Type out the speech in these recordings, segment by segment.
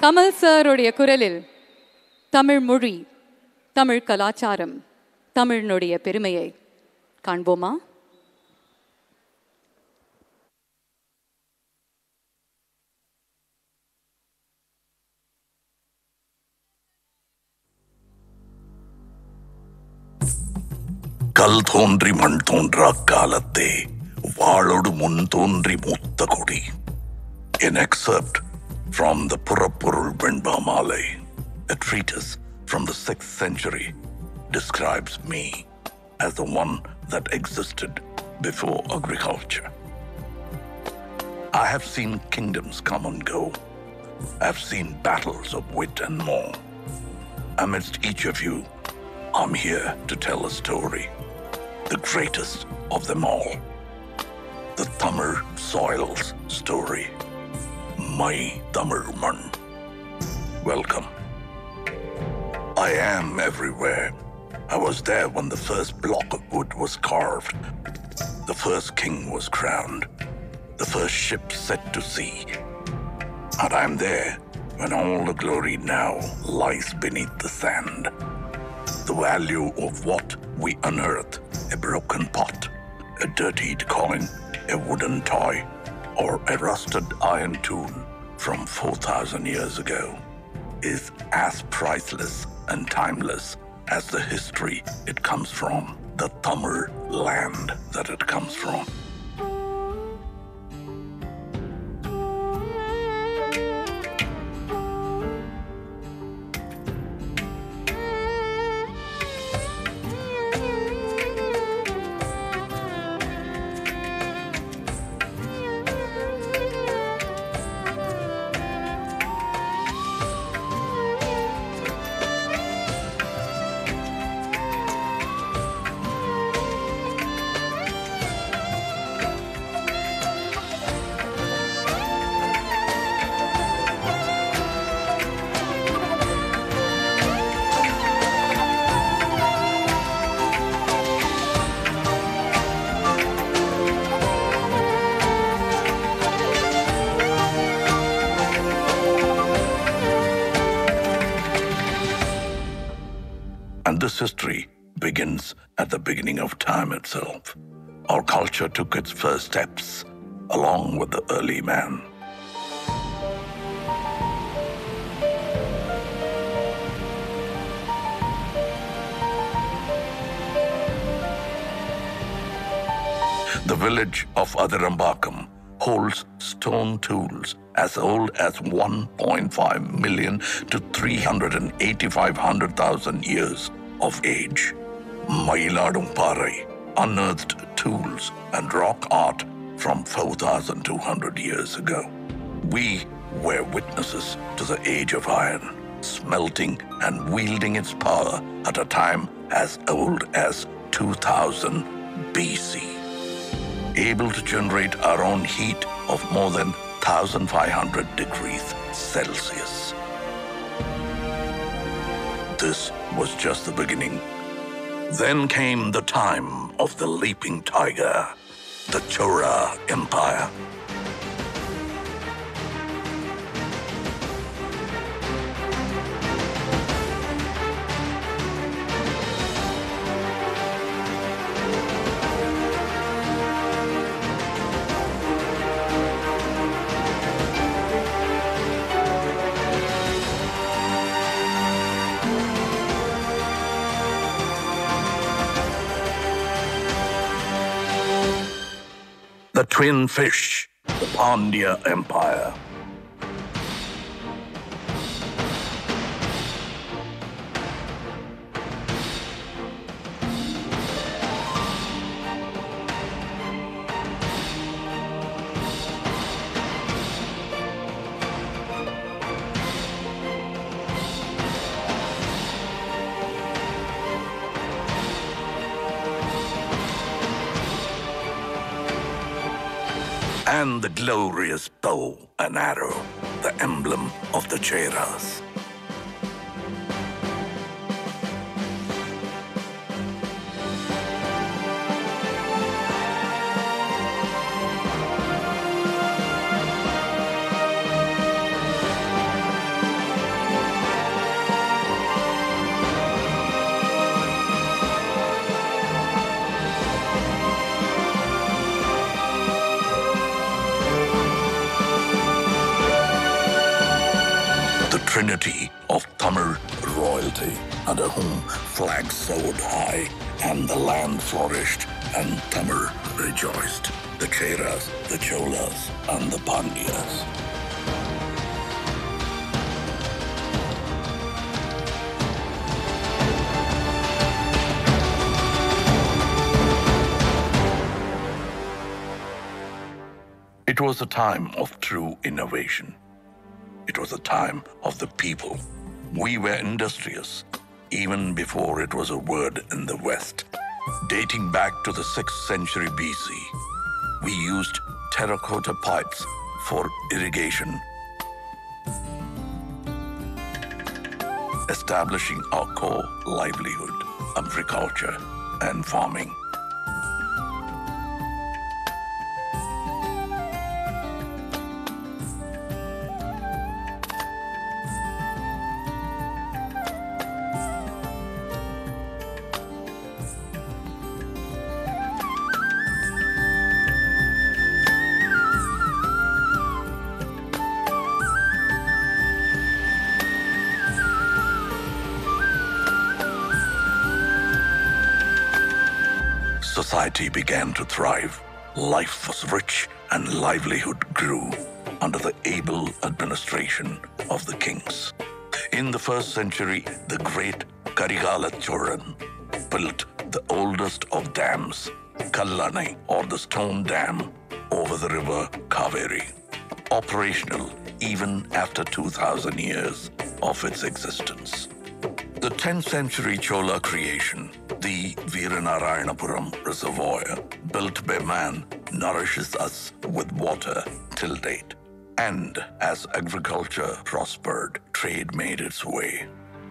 கமல் சாருடைய குரலில் தமிழ் மொழி, தமிழ் கலாச்சாரம், தமிழினுடைய பெருமையை காண்போமா? கல் தோன்றி மண் தோன்றா காலத்தே வாளோடு முன் தோன்றி மூத்த கொடி. An excerpt from the Purapurul Venbamale, a treatise from the 6th century, describes me as the one that existed before agriculture. I have seen kingdoms come and go. I have seen battles of wit and more. Amidst each of you, I'm here to tell a story, the greatest of them all, the Tamil soil's story. My Tamil man. Welcome. I am everywhere. I was there when the first block of wood was carved, the first king was crowned, the first ship set to sea. And I'm there when all the glory now lies beneath the sand. The value of what we unearth, a broken pot, a dirtied coin, a wooden toy, or a rusted iron tool from 4,000 years ago, is as priceless and timeless as the history it comes from, the Tamil land that it comes from. And this history begins at the beginning of time itself. Our culture took its first steps along with the early man. The village of Adirambakam holds stone tools as old as 1.5 million to 385,000 years of age. Mailadum unearthed tools and rock art from 4,200 years ago. We were witnesses to the age of iron, smelting and wielding its power at a time as old as 2000 BC. Able to generate our own heat of more than 1,500 degrees Celsius. This was just the beginning. Then came the time of the leaping tiger, the Chola Empire. The twin fish, the Pandya Empire. And the glorious bow and arrow, the emblem of the Cheras. trinity of Tamil royalty, under whom flags soared high and the land flourished and Tamil rejoiced. The Cheras, the Cholas, and the Pandyas. It was a time of true innovation. It was a time of the people. We were industrious, even before it was a word in the West. Dating back to the 6th century BC, we used terracotta pipes for irrigation, establishing our core livelihood, agriculture and farming. Society began to thrive. Life was rich and livelihood grew under the able administration of the kings. In the 1st century, the great Kalaignar Seithigal built the oldest of dams, Kalaignar, or the stone dam, over the river Kaveri, operational even after 2,000 years of its existence. The 10th century Chola creation, the Veeranarayanapuram Reservoir, built by man, nourishes us with water till date. And as agriculture prospered, trade made its way.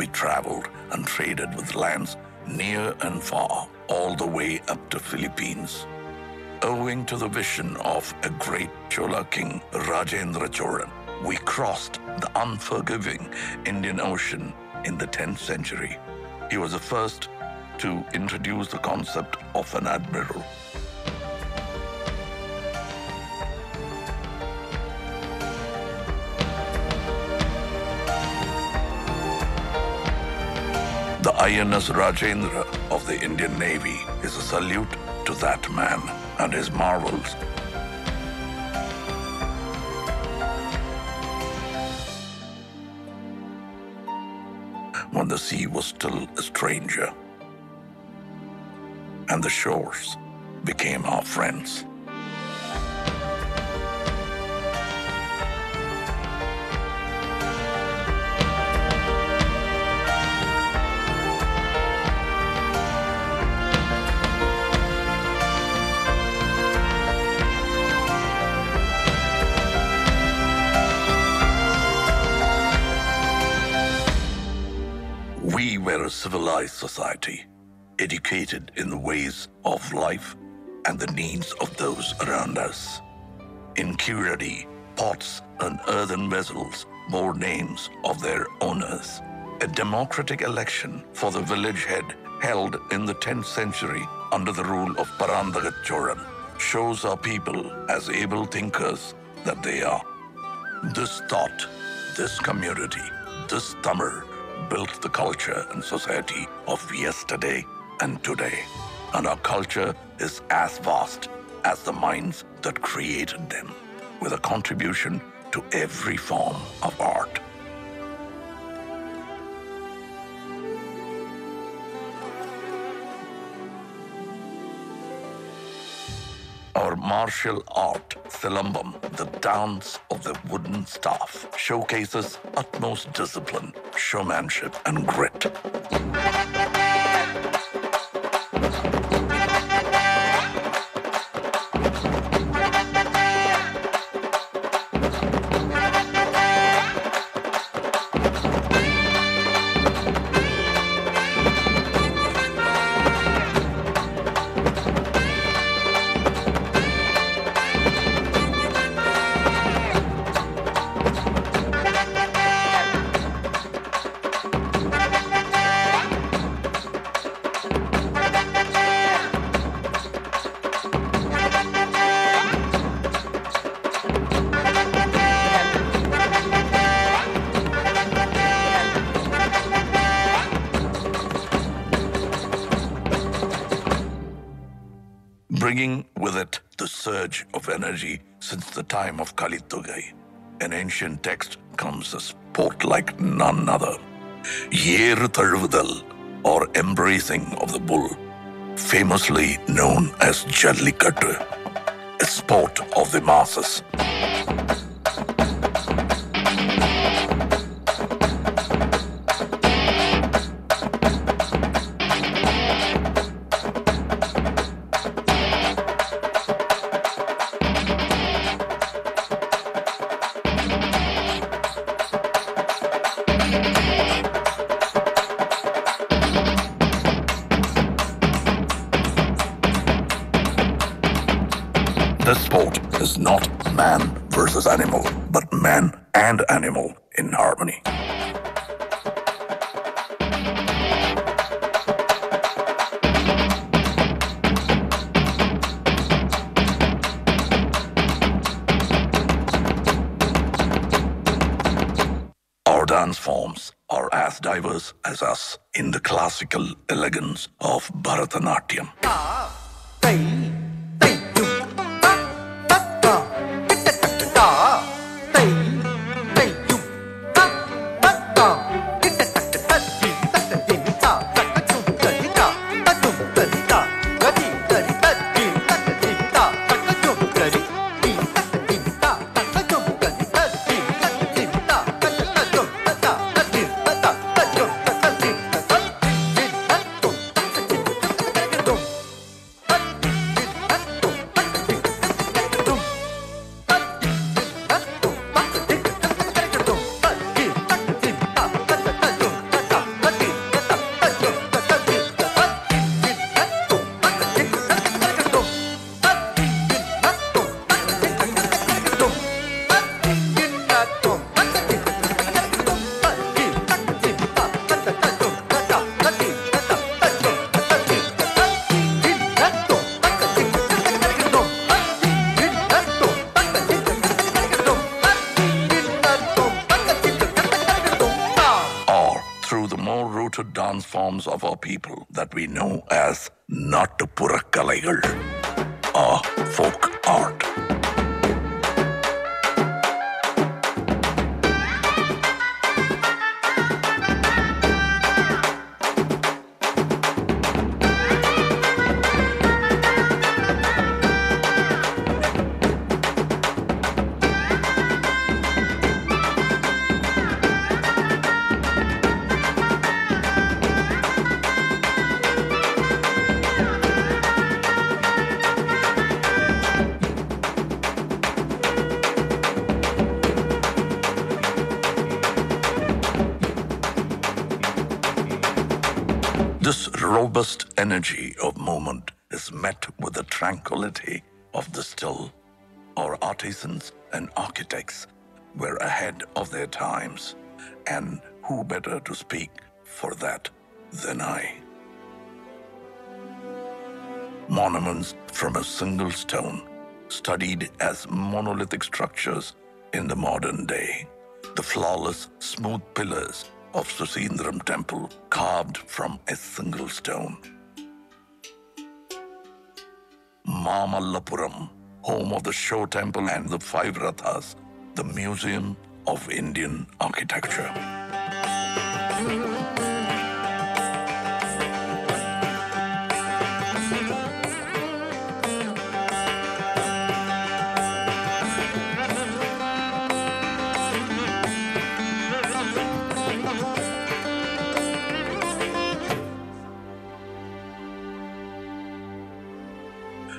We traveled and traded with lands near and far, all the way up to Philippines. Owing to the vision of a great Chola king, Rajendra Cholan, we crossed the unforgiving Indian Ocean in the 10th century. He was the first to introduce the concept of an admiral. The INS Rajendra of the Indian Navy is a salute to that man and his marvels. When the sea was still a stranger and the shores became our friends. We were a civilized society, educated in the ways of life and the needs of those around us. In Kiradi, pots and earthen vessels bore names of their owners. A democratic election for the village head held in the 10th century under the rule of Parandagat Cholan shows our people as able thinkers that they are. This thought, this community, this Tamil built the culture and society of yesterday and today. And our culture is as vast as the minds that created them, with a contribution to every form of art. Our martial art, Silambam, the dance of the wooden staff, showcases utmost discipline, showmanship, and grit. bringing with it the surge of energy since the time of Kalitugai. An ancient text comes a sport like none other. Yeru Tazhuvudal, or embracing of the bull, famously known as Jallikattu, a sport of the masses. This sport is not man versus animal, but man and animal in harmony. Our dance forms are as diverse as us in the classical elegance of Bharatanatyam. Dance forms of our people that we know as Nattupura Kalaigal, or folk art. This robust energy of movement is met with the tranquility of the still. Our artisans and architects were ahead of their times, and who better to speak for that than I? Monuments from a single stone, studied as monolithic structures in the modern day. The flawless, smooth pillars of Susindram temple carved from a single stone. Mamallapuram, home of the Show Temple and the Five Rathas, the Museum of Indian Architecture.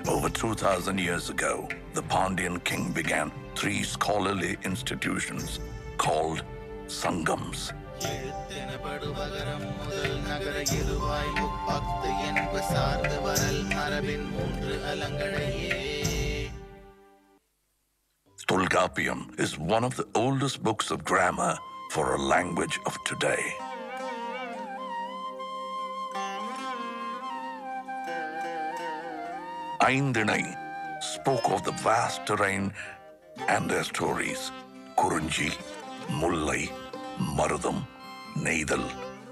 Over 2,000 years ago, the Pandyan king began 3 scholarly institutions called Sangams. Tolkappiyam is one of the oldest books of grammar for a language of today. Aindinai spoke of the vast terrain and their stories. Kurunji, Mullai, Marudam, Neidal,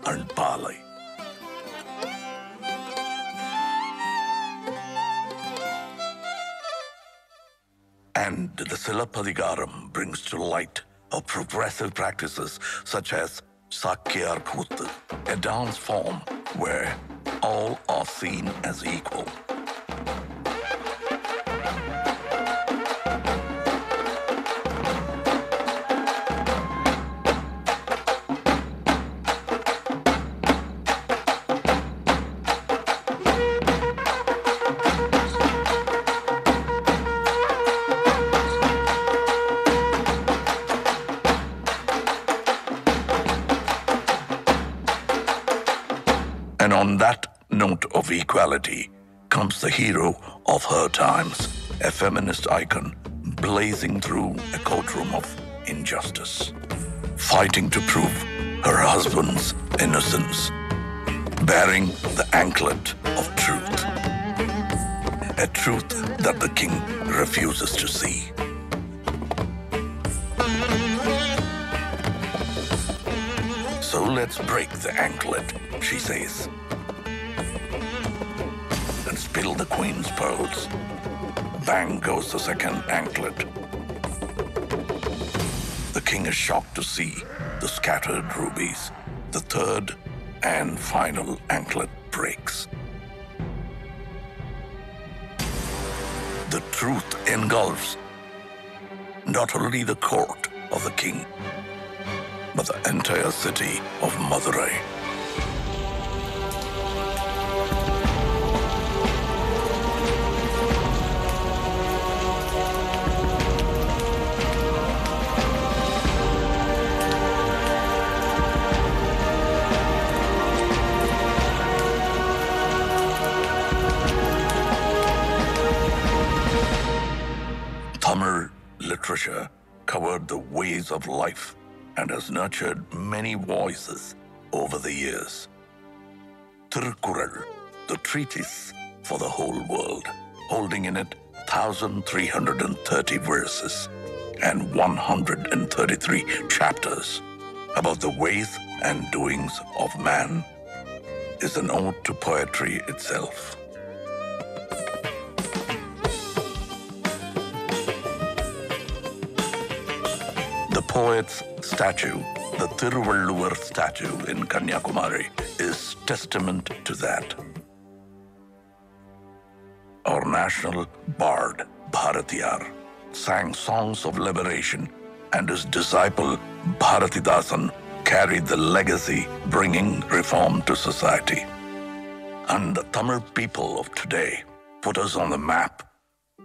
and Palai. And the Silappadigaram brings to light of progressive practices such as Sakyar Kuttu, a dance form where all are seen as equal. And on that note of equality comes the hero of her times, a feminist icon blazing through a courtroom of injustice, fighting to prove her husband's innocence, bearing the anklet of truth, a truth that the king refuses to see. So let's break the anklet, she says, and spill the queen's pearls. Bang goes the second anklet. The king is shocked to see the scattered rubies. The third and final anklet breaks. The truth engulfs not only the court of the king, but the entire city of Madurai. Tamil literature covered the ways of life and has nurtured many voices over the years. Tirukkural, the treatise for the whole world, holding in it 1,330 verses and 133 chapters about the ways and doings of man, is an ode to poetry itself. The poet's statue, the Thiruvalluvar statue in Kanyakumari, is testament to that. Our national bard, Bharatiyar, sang songs of liberation, and his disciple, Bharatidasan, carried the legacy, bringing reform to society. And the Tamil people of today put us on the map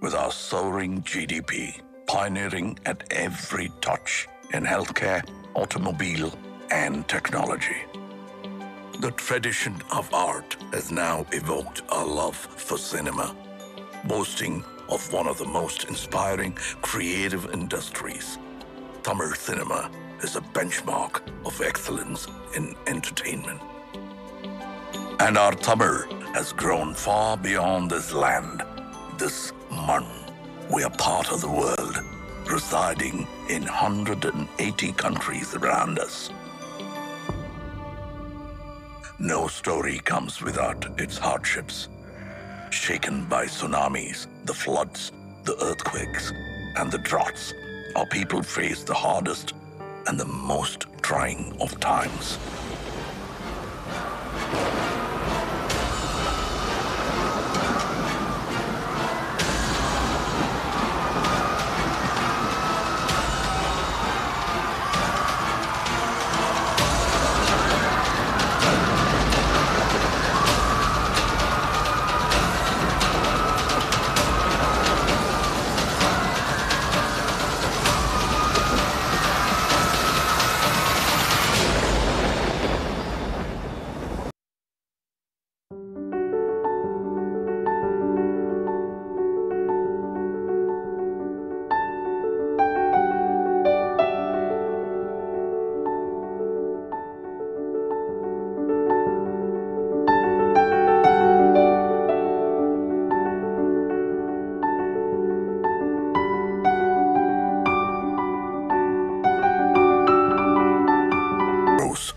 with our soaring GDP, pioneering at every touch in healthcare, automobile, and technology. The tradition of art has now evoked our love for cinema, boasting of one of the most inspiring creative industries. Tamil cinema is a benchmark of excellence in entertainment. And our Tamil has grown far beyond this land, this man. We are part of the world, residing in 180 countries around us. No story comes without its hardships. Shaken by tsunamis, the floods, the earthquakes, and the droughts, our people face the hardest and the most trying of times.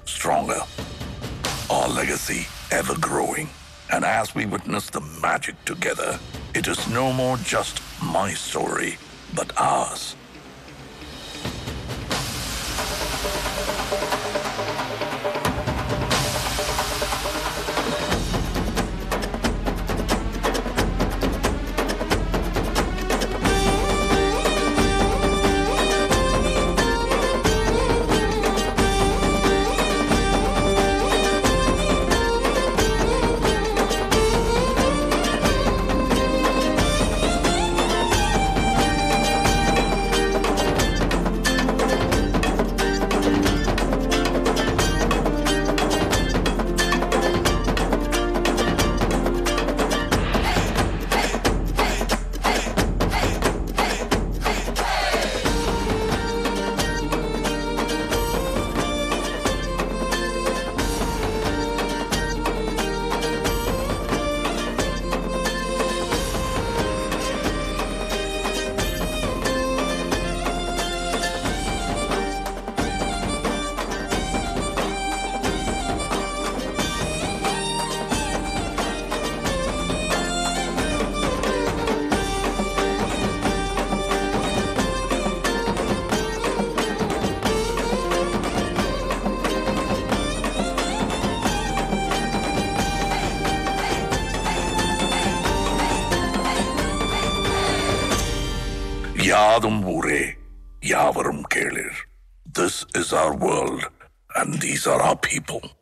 Stronger, our legacy ever growing. And as we witness the magic together, it is no more just my story, but ours. யாதும் ஊரே யாவரும் கேளிர். This is our world and these are our people.